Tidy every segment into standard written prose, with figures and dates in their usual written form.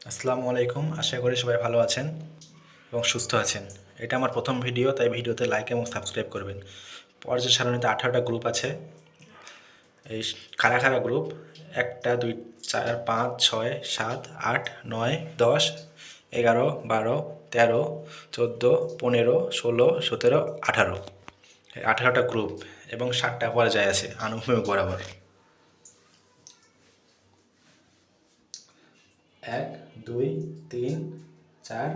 আসসালামু আলাইকুম। আশা করি সবাই ভালো আছেন এবং সুস্থ আছেন। এটা আমার প্রথম ভিডিও, তাই ভিডিওতে লাইক এবং সাবস্ক্রাইব করবেন। পর্যায় সারণীতে 18টা গ্রুপ আছে। এই কারা কারা গ্রুপ: 1 2 4 5 6 7 8 9 10 11 12 13 14 15 16 17 18। এই 18টা গ্রুপ এবং 7টা পর্যায় আছে আনুভূমিক বরাবর। 1 2 3 4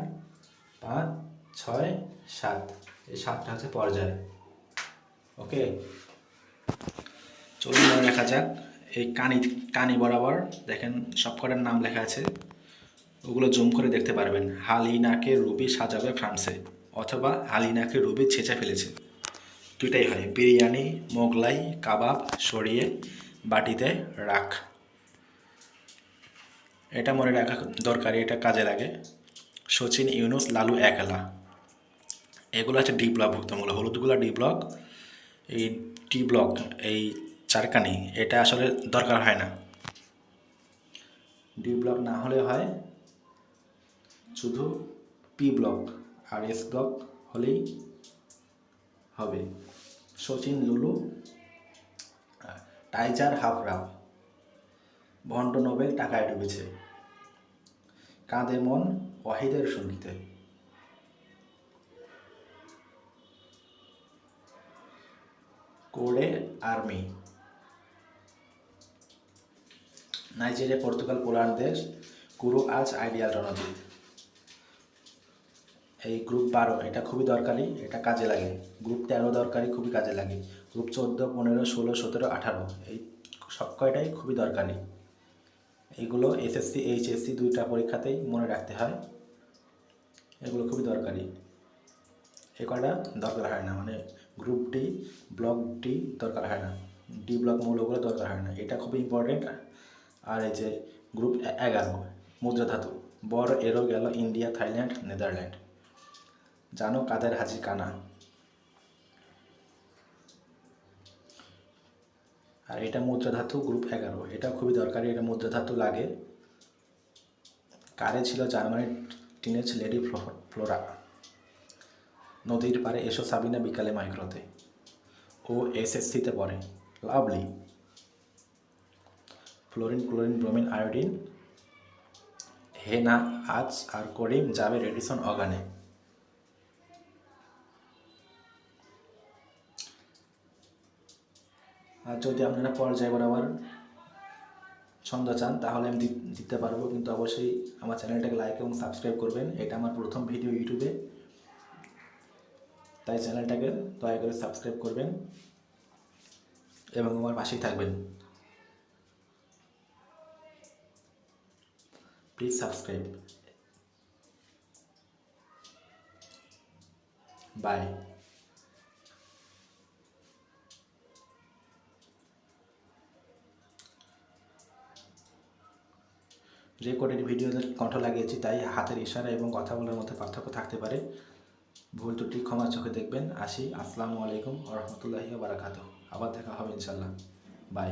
5 6 7, এই 7টা হচ্ছে পর্যায়। ওকে, চলুন মনে লেখা যাক। এই কানি বরাবর দেখেন সবকটার নাম লেখা আছে, ওগুলো জুম করে দেখতে পারবেন। হালিনাকে রুবি সাজাবে ফ্রান্সে, অথবা হালিনাকে রুবি ছেঁচে ফেলেছে। দুইটাই হয়, বিরিয়ানি মোগলাই কাবাব সরিয়ে বাটিতে রাখ। এটা মনে রাখা দরকারি, এটা কাজে লাগে। সচিন ইউনুস লালু একলা, এগুলো হচ্ছে ডি ব্লক ভুক্তমূলক। হলুদগুলো ডি ব্লক, এই ডি ব্লক এই চারকানি এটা আসলে দরকার হয় না। ডি ব্লক না হলে হয় শুধু পি ব্লক, আর এস ব্লক হলেই হবে। সচিন লুলু, টাইজার হাফরাম, ভণ্ড নোবেল টাকায় ডুবেছে। কাঁদে মন ওয়াহিদের সঙ্গীতে। কোডে আর্মি। নাইজেরিয়া পর্তুগাল পোল্যান্ড দেশ, কুরু আজ আইডিয়াল রণজিৎ। এই গ্রুপ 12 এটা খুবই দরকারি, এটা কাজে লাগে। গ্রুপ 13 দরকারি, খুবই কাজে লাগে। গ্রুপ 14 15 16 17 18, এই সব কয়টাই খুবই দরকারি। এইগুলো এসএসসি এইচএসসি দুইটা পরীক্ষাতেই মনে রাখতে হয়, এগুলো খুবই দরকারি। এই কয়টা দরকার হয় না, মানে গ্রুপ ডি ব্লক ডি দরকার হয় না, ডি ব্লক মৌলগুলো দরকার হয় না, এটা খুবই ইম্পর্টেন্ট। আর এই যে গ্রুপ 11 মুদ্রা ধাতু, বর এরো গেল ইন্ডিয়া থাইল্যান্ড নেদারল্যান্ড। জানো কাদের হাজি কানা। আর এটা মুদ্রা ধাতু গ্রুপ 11, এটা খুবই দরকারি, এটা মুদ্রা ধাতু লাগে। কারে ছিল জার্মানির টিনেজ লেডি ফ্লোরা। নদীর পাড়ে এসো সাবিনা বিকালে মাইক্রোতে, ও এসএসসিতে পড়ে। Lovely. Fluorine chlorine bromine iodine, Hena আজ আর করিম যাবে রেডিসন অগানে। আর যদি আপনারা পর্যায় বরাবর ছন্দ চান তাহলে আমি দিতে পারবো, কিন্তু অবশ্যই আমার চ্যানেলটাকে লাইক এবং সাবস্ক্রাইব করবেন। এটা আমার প্রথম ভিডিও ইউটিউবে, তাই চ্যানেলটাকে দয়া করে সাবস্ক্রাইব করবেন এবং আমার পাশেই থাকবেন। Please subscribe. বাই। রেকর্ডেড ভিডিওতে কণ্ঠ লাগিয়েছি, তাই হাতের ইশারা এবং কথা বলার মধ্যে পার্থক্য থাকতে পারে। ভুল ত্রুটি ক্ষমার চোখে দেখবেন। আসি। আসসালামু আলাইকুম ওয়া রাহমাতুল্লাহি ওয়া বারাকাতুহু। আবার দেখা হবে ইনশাল্লাহ। বাই।